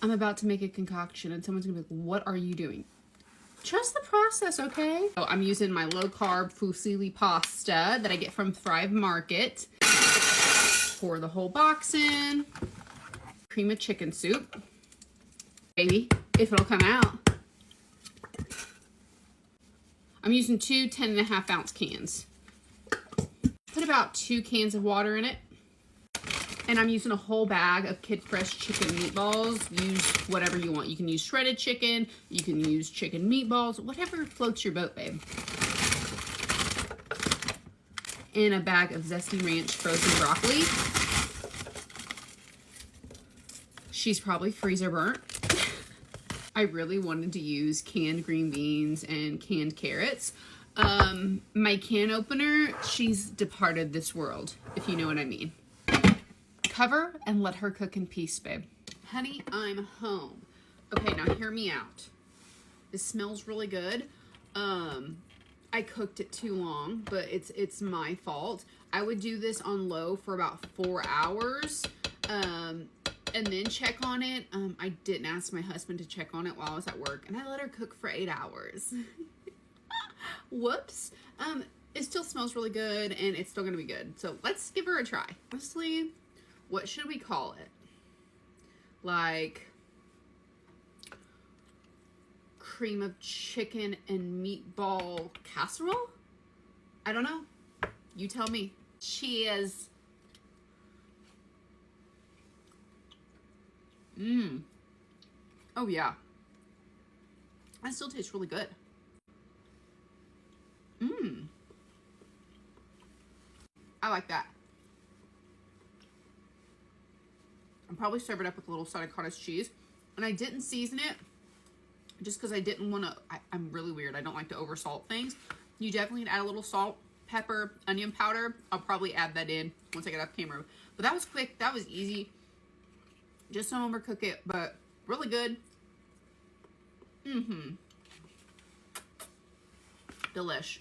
I'm about to make a concoction and someone's gonna be like, what are you doing? Trust the process, okay? So I'm using my low-carb fusilli pasta that I get from Thrive Market. Pour the whole box in. Cream of chicken soup. Baby, if it'll come out. I'm using two 10.5-ounce cans. Put about 2 cans of water in it. And I'm using a whole bag of Kid Fresh chicken meatballs. Use whatever you want. You can use shredded chicken. You can use chicken meatballs. Whatever floats your boat, babe. And a bag of Zesty Ranch frozen broccoli. She's probably freezer burnt. I really wanted to use canned green beans and canned carrots. My can opener, she's departed this world, if you know what I mean. Cover and let her cook in peace, babe. Honey, I'm home. Okay, now hear me out. This smells really good. I cooked it too long, but it's my fault. I would do this on low for about 4 hours, and then check on it. I didn't ask my husband to check on it while I was at work, and I let her cook for 8 hours. Whoops. It still smells really good, and it's still gonna be good. So let's give her a try. Honestly, what should we call it? Like cream of chicken and meatball casserole? I don't know. You tell me. Cheers. Oh yeah. That still tastes really good. I like that. I'll probably serve it up with a little side of cottage cheese. And I didn't season it just because I didn't want to. I'm really weird. I don't like to over salt things. You definitely add a little salt, pepper, onion powder. I'll probably add that in once I get off camera. But that was quick. That was easy. Just don't overcook it, but really good. Delish.